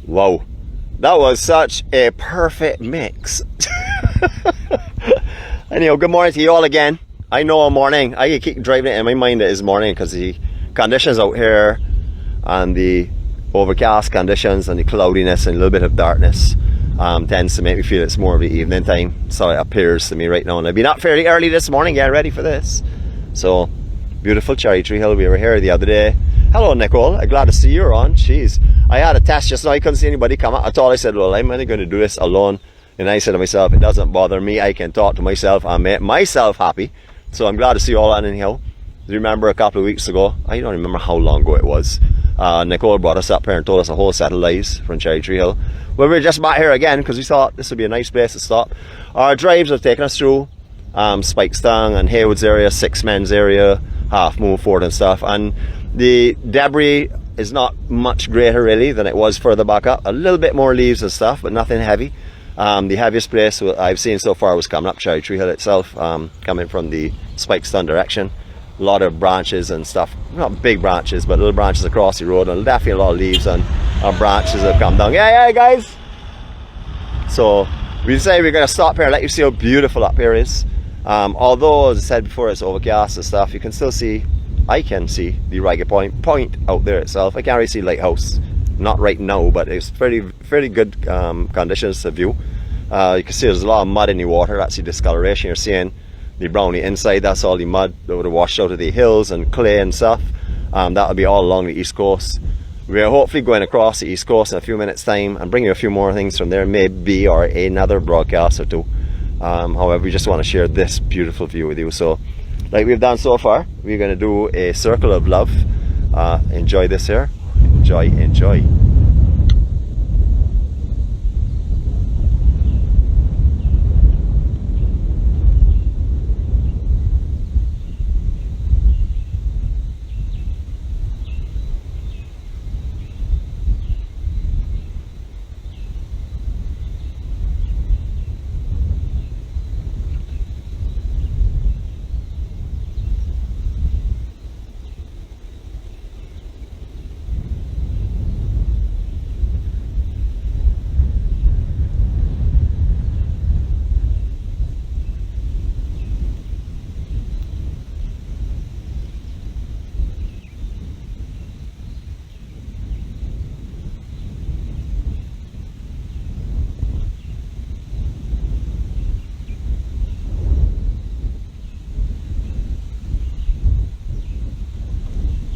Wow, that was such a perfect mix. Anyhow, good morning to you all again. I know a morning, I keep driving it in my mind it is morning because the conditions out here and the overcast conditions and the cloudiness and a little bit of darkness tends to make me feel it's more of the evening time. So it appears to me right now, and I've been up fairly early this morning getting ready for this. So beautiful Cherry Tree Hill. We were here the other day. Hello Nicole, I'm glad to see you on. Jeez, I had a test just now, I couldn't see anybody come up at all. I said, well, I'm only going to do this alone. And I said to myself, it doesn't bother me, I can talk to myself and make myself happy. So I'm glad to see you all on anyhow. Do you remember a couple of weeks ago, I don't remember how long ago it was, Nicole brought us up here and told us a whole set of lies from Cherry Tree Hill. Well, we're just back here again because we thought this would be a nice place to stop. Our drives have taken us through Spikestone and Haywood's area, Six Men's area, Half Moon Fort and stuff, and the debris is not much greater really than it was further back up. A little bit more leaves and stuff, but nothing heavy. The heaviest place I've seen so far was coming up Cherry Tree Hill itself, coming from the Spikestone direction. A lot of branches and stuff, not big branches, but little branches across the road, and definitely a lot of leaves and branches have come down. Yeah, guys! So we decided we're going to stop here, let you see how beautiful up here is. Although, as I said before, it's overcast and stuff, you can still see, I can see the 𝗣𝗂𝗃 point out there itself. I can't really see lighthouse, not right now, but it's fairly good conditions to view. You can see there's a lot of mud in the water. That's the discoloration you're seeing. The browny inside, that's all the mud that would have washed out of the hills and clay and stuff. That'll be all along the east coast. We're hopefully going across the east coast in a few minutes time and bring you a few more things from there, maybe, or another broadcast or two. However, we just want to share this beautiful view with you. So like we've done so far, we're going to do a circle of love. Enjoy this here. Enjoy.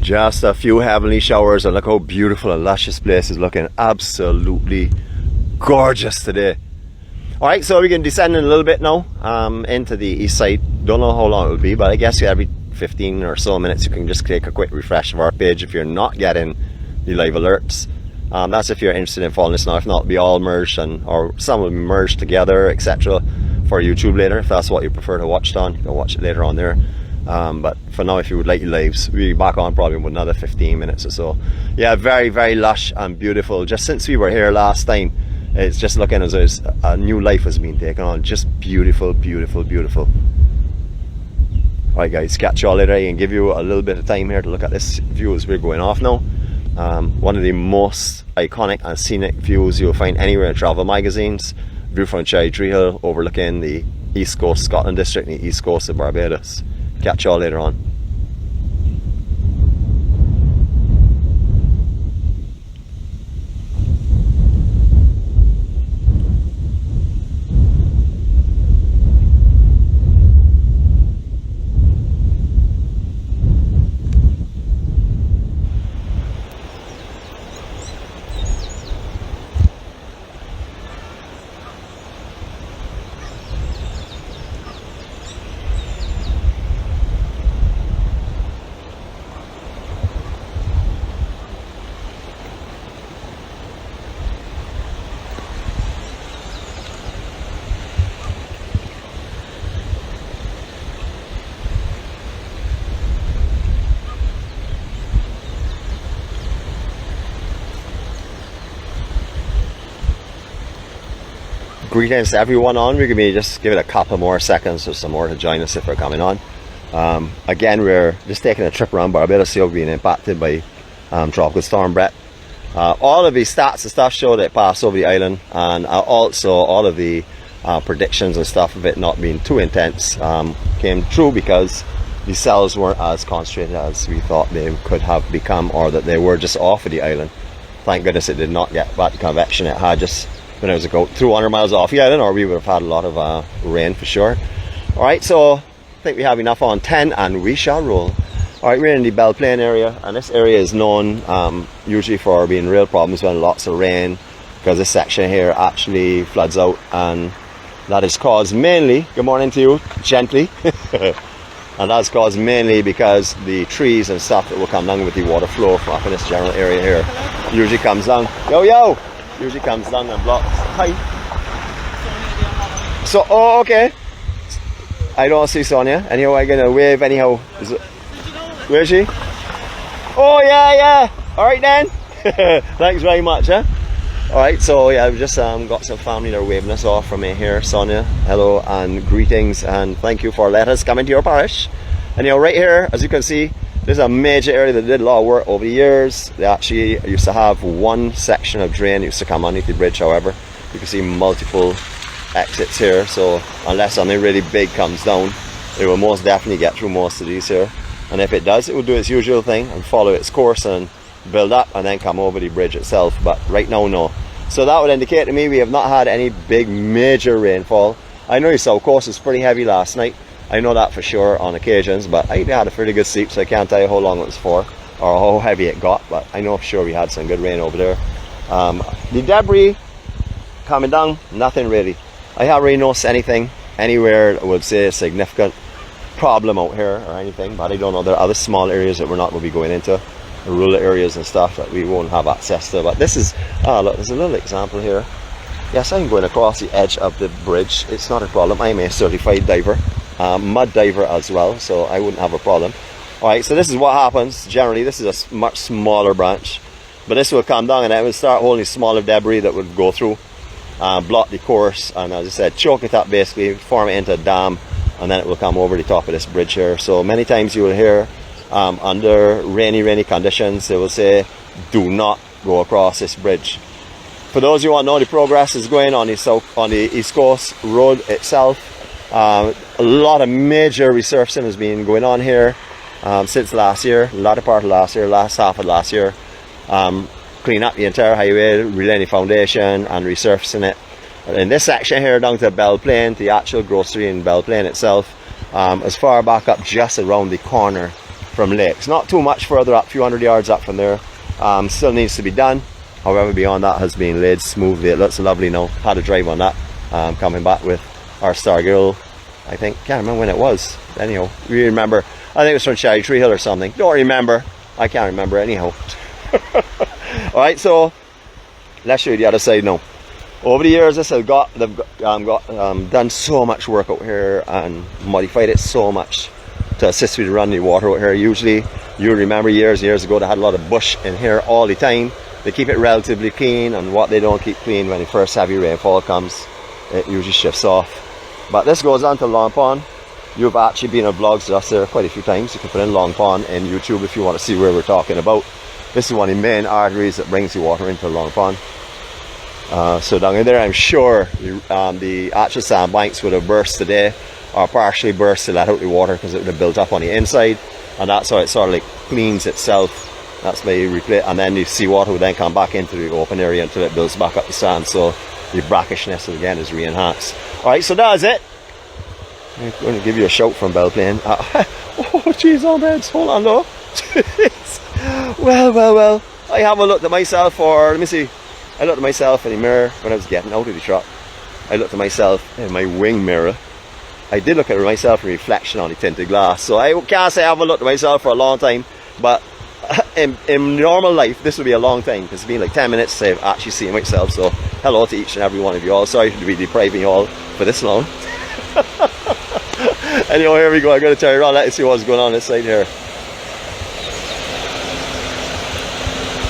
Just a few heavenly showers, and look how beautiful and lush this place is looking. Absolutely gorgeous today. Alright, so we can descend in a little bit now into the east side. Don't know how long it will be, but I guess every 15 or so minutes you can just take a quick refresh of our page if you're not getting the live alerts. That's if you're interested in following this now. If not, it'll be all merged, or some will be merged together, etc. for YouTube later. If that's what you prefer to watch on, you can watch it later on there. But for now, if you would like your lives, we'll be back on probably with another 15 minutes or so. Yeah, very lush and beautiful. Just since we were here last time, it's just looking as though a new life has been taken on. Just beautiful. Alright guys, catch you all later and give you a little bit of time here to look at this view as we're going off now. One of the most iconic and scenic views you'll find anywhere in travel magazines. View from Cherry Tree Hill overlooking the East Coast Scotland district and the East Coast of Barbados. Catch you all later on. Greetings to everyone on. We're going to just give it a couple more seconds or some more to join us if they're coming on. Again, we're just taking a trip around Barbados, still being impacted by Tropical Storm Bret. All of the stats and stuff show that it passed over the island, and also all of the predictions and stuff of it not being too intense came true, because the cells weren't as concentrated as we thought they could have become, or that they were just off of the island. Thank goodness it did not get that convection it had just when it was about 200 miles off the island, or we would have had a lot of rain for sure. Alright, so I think we have enough on 10 and we shall roll. Alright, we're in the Belleplaine area, and this area is known usually for being real problems when lots of rain, because this section here actually floods out, and that is caused mainly, good morning to you, gently, and that's caused mainly because the trees and stuff that will come down with the water flow from up in this general area here usually comes down, usually comes down and blocks. Hi. So, oh, okay. I don't see Sonia. Anyhow, I'm gonna wave anyhow. Is it, where is she? Oh, yeah. Alright then. Thanks very much, huh? Alright, so yeah, we've just got some family that are waving us off from me here. Sonia, hello and greetings, and thank you for letting us come into your parish. And you know, right here, as you can see, this is a major area that did a lot of work over the years. They actually used to have one section of drain used to come underneath the bridge. However, you can see multiple exits here, so unless something really big comes down, it will most definitely get through most of these here. And if it does, it will do its usual thing and follow its course and build up and then come over the bridge itself. But right now, no. So that would indicate to me we have not had any big major rainfall. I know the south coast was pretty heavy last night. I know that for sure on occasions, but I had a pretty good sleep, so I can't tell you how long it was for or how heavy it got, but I know for sure we had some good rain over there. The debris coming down, nothing really. I haven't really noticed anything anywhere that would say a significant problem out here or anything, but I don't know. There are other small areas that we're not going to be going into, rural areas and stuff that we won't have access to. But this is, look, there's a little example here. Yes, I'm going across the edge of the bridge. It's not a problem. I'm a certified diver, mud diver as well, so I wouldn't have a problem. Alright, so this is what happens generally. This is a much smaller branch, but this will come down and it will start holding smaller debris that would go through, block the course, and as I said, choke it up basically, form it into a dam, and then it will come over the top of this bridge here. So many times you will hear under rainy conditions they will say, do not go across this bridge. For those who want to know, the progress is going on the East Coast Road itself. A lot of major resurfacing has been going on here since last year, a lot of part of last year, last half of last year. Clean up the entire highway, relaying the foundation and resurfacing it. In this section here down to Belleplaine, the actual grocery in Belleplaine itself, as far back up just around the corner from Lakes. Not too much further up, a few hundred yards up from there. Still needs to be done. However, beyond that has been laid smoothly. It looks lovely now. Had a drive on that, coming back with our star girl, I think. Can't remember when it was. Anyhow, we remember, I think it was from Cherry Tree Hill or something. Don't remember. I can't remember anyhow. Alright, so let's show you the other side now. Over the years, they've done so much work out here and modified it so much to assist with running the water out here. Usually, you remember years ago, they had a lot of bush in here all the time. They keep it relatively clean, and what they don't keep clean, when the first heavy rainfall comes, it usually shifts off. But this goes on to Long Pond. You've actually been on vlogs with us there quite a few times. You can put in Long Pond in YouTube if you want to see where we're talking about. This is one of the main arteries that brings the water into Long Pond. So down in there, I'm sure the actual sandbanks would have burst today, or partially burst to let out the water, because it would have built up on the inside, and that's how it sort of like cleans itself. That's why you replay, and then the seawater would then come back into the open area until it builds back up the sand, so the brackishness again is re-enhanced. Alright, so that's it. I'm going to give you a shout from Belleplaine. Oh jeez, oh beds, hold on though. Well, I haven't looked at myself for, let me see, I looked at myself in the mirror when I was getting out of the truck. I looked at myself in my wing mirror. I did look at myself in reflection on the tinted glass, so I can't say I haven't looked at myself for a long time, but in normal life this would be a long time, because it's been like 10 minutes since I've actually seen myself. So hello to each and every one of you all. Sorry to be depriving you all for this long. Anyway, here we go. I'm going to turn around, let you see what's going on this side here.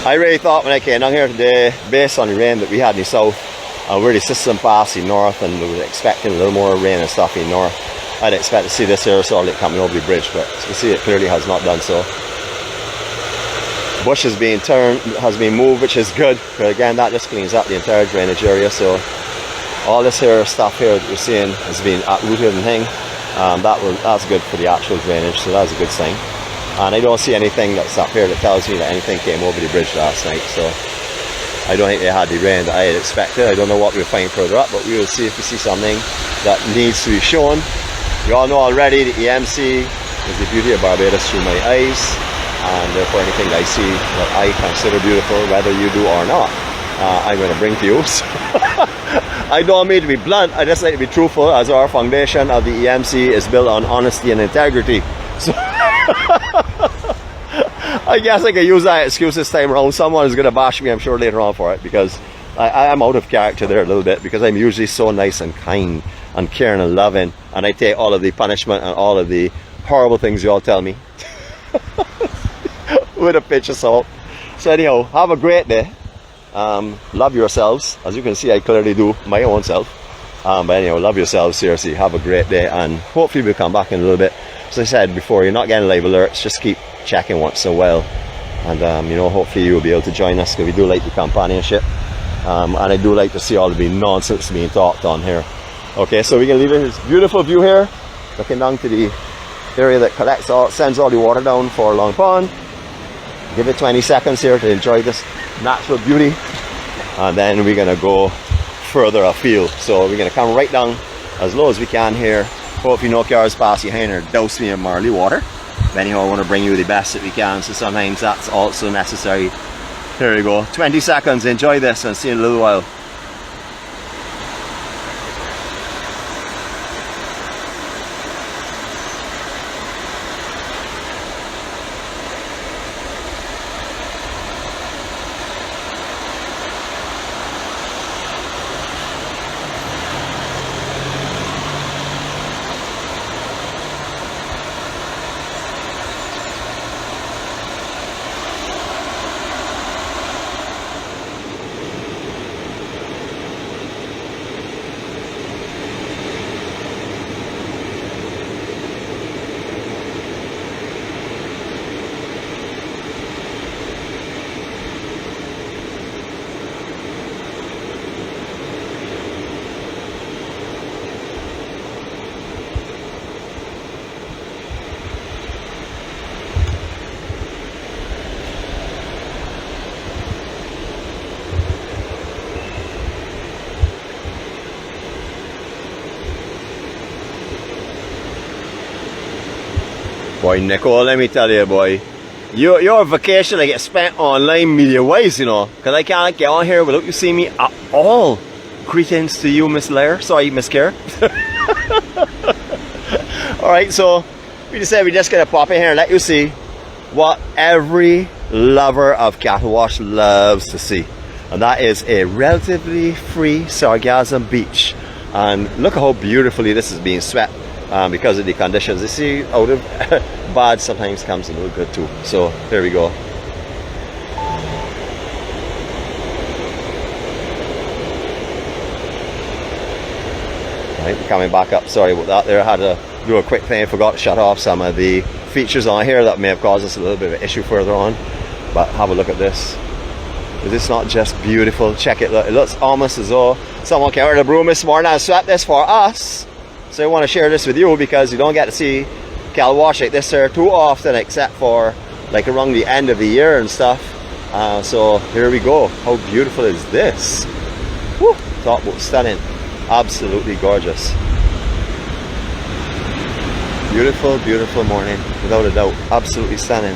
I really thought when I came down here today, based on the rain that we had in the south, and where the system passed the north, and we were expecting a little more rain and stuff in the north, I'd expect to see this here sort of like coming over the bridge, but you can see it clearly has not done so. bush is being has been moved, which is good. But again, that just cleans up the entire drainage area. So all this here stuff here that you're seeing has been uprooted and thing. That's good for the actual drainage, so that's a good sign. And I don't see anything that's up here that tells me that anything came over the bridge last night. So I don't think they had the rain that I had expected. I don't know what we'll find further up, but we will see if we see something that needs to be shown. You all know already the EMC is the beauty of Barbados through my eyes, and therefore anything that I see that I consider beautiful, whether you do or not, I'm going to bring to you. So I don't mean to be blunt, I just like to be truthful, as our foundation of the EMC is built on honesty and integrity. So I guess I could use that excuse this time around. Someone is going to bash me, I'm sure, later on for it, because I am out of character there a little bit, because I'm usually so nice and kind and caring and loving, and I take all of the punishment and all of the horrible things you all tell me with a pinch of salt. So anyhow, have a great day. Love yourselves. As you can see, I clearly do my own self. But anyhow, love yourselves, seriously. Have a great day, and hopefully we'll come back in a little bit. As I said before, you're not getting live alerts, just keep checking once in a while, and you know, hopefully you'll be able to join us, because we do like the companionship, and I do like to see all the nonsense being talked on here. Okay, so we can leave this beautiful view here, looking down to the area that sends all the water down for Long Pond. Give it 20 seconds here to enjoy this natural beauty, and then we're gonna go further afield. So we're gonna come right down as low as we can here. Hope you know 𝗂𝗗𝗏 𝗂𝗏 water. But anyhow, I want to bring you the best that we can, so sometimes that's also necessary. Here we go, 20 seconds, enjoy this, and see you in a little while. Boy, Nicole, let me tell you, boy, your vacation like get spent online media wise, you know, because I can't get on here without you seeing me at all. Greetings to you, Miss Lair. Sorry, Miss Care. Alright, so we just said we're just gonna pop in here and let you see what every lover of cattle wash loves to see, and that is a relatively free sargassum beach. And look at how beautifully this is being swept. Because of the conditions. You see, out of bad sometimes comes a little good too. So there we go. Right, coming back up. Sorry about that there. I had to do a quick thing. I forgot to shut off some of the features on here that may have caused us a little bit of an issue further on. But have a look at this. Is this not just beautiful? Check it. Look, it looks almost as though someone came out of the broom this morning and swept this for us. So I want to share this with you, because you don't get to see cattle wash like this here too often, except for like around the end of the year and stuff. So here we go. How beautiful is this? Woo! Talk about stunning. Absolutely gorgeous. Beautiful, beautiful morning, without a doubt. Absolutely stunning.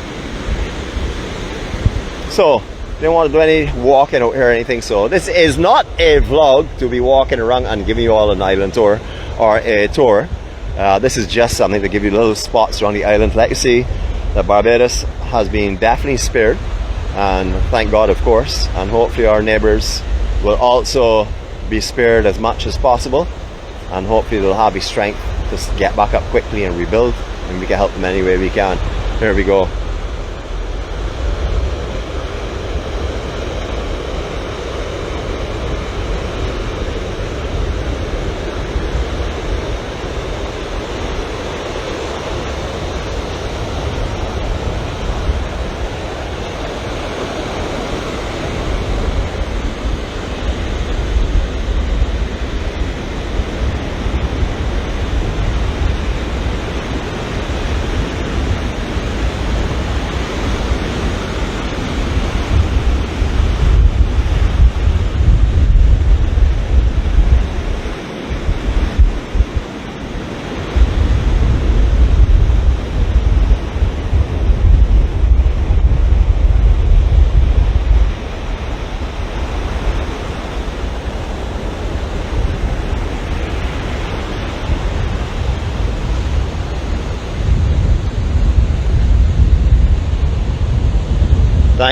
So didn't want to do any walking out here or anything, so this is not a vlog to be walking around and giving you all an island tour or a tour. This is just something to give you little spots around the island to let you see that Barbados has been definitely spared, and thank God, of course, and hopefully our neighbours will also be spared as much as possible, and hopefully they'll have the strength to get back up quickly and rebuild, and we can help them any way we can. Here we go.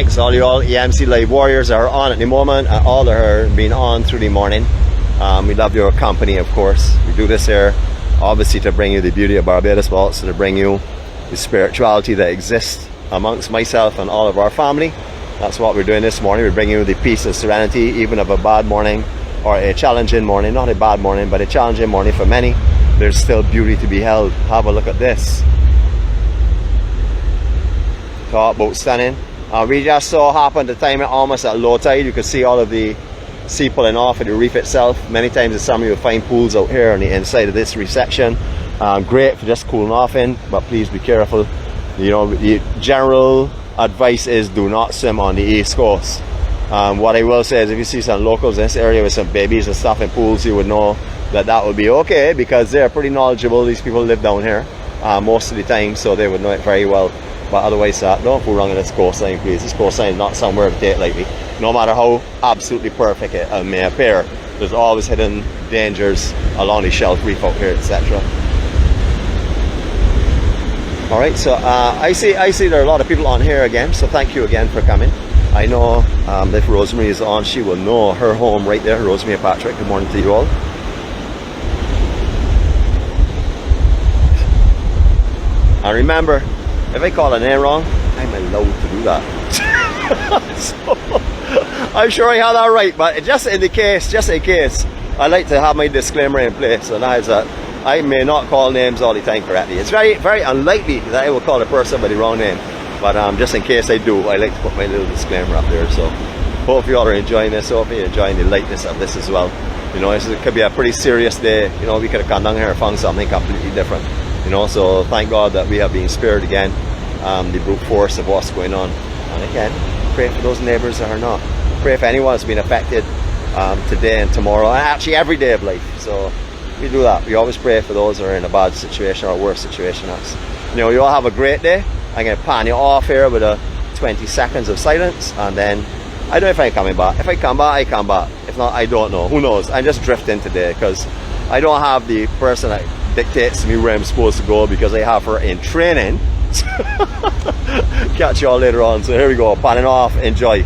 thanks to all you all EMC live warriors that are on at the moment, and all that are being on through the morning. We love your company, of course. We do this here obviously to bring you the beauty of Barbados, but also to bring you the spirituality that exists amongst myself and all of our family. That's what we're doing this morning. We're bringing you the peace and serenity, even of a bad morning or a challenging morning. Not a bad morning, but a challenging morning for many. There's still beauty to be held. Have a look at this. Talk about stunning. We just so happened to time it almost at low tide. You can see all of the sea pulling off of the reef itself. Many times in summer you'll find pools out here on the inside of this reef section. Great for just cooling off in, but please be careful. You know, the general advice is do not swim on the east coast. What I will say is if you see some locals in this area with some babies and stuff in pools, you would know that that would be okay, because they're pretty knowledgeable. These people live down here most of the time, so they would know it very well. But otherwise, don't fool around in this coastline, please. This coastline is not somewhere to take lightly. No matter how absolutely perfect it may appear, there's always hidden dangers along the shelf reef out here, etc. All right, so I see there are a lot of people on here again, so thank you again for coming. I know if Rosemary is on, she will know her home right there. Rosemary and Patrick, good morning to you all. And remember, if I call a name wrong, I'm allowed to do that. So, I'm sure I have that right, but just in case, I like to have my disclaimer in place, and that is that I may not call names all the time correctly. It's very, very unlikely that I will call a person by the wrong name, but just in case I do, I like to put my little disclaimer up there. So, hope you all are enjoying this. Hope you're enjoying the lightness of this as well. You know, it could be a pretty serious day. You know, we could have come down here and found something completely different. You know, so thank God that we have been spared again, the brute force of what's going on. And again, pray for those neighbors that are not. Pray for anyone that's been affected today and tomorrow, and actually every day of life. So we do that. We always pray for those that are in a bad situation or a worse situation. You know, you all have a great day. I'm going to pan you off here with a 20 seconds of silence, and then I don't know if I'm coming back. If I come back, I come back. If not, I don't know. Who knows? I'm just drifting today because I don't have the person that dictates to me where I'm supposed to go, because I have her in training. Catch you all later on. So here we go, panning off. Enjoy.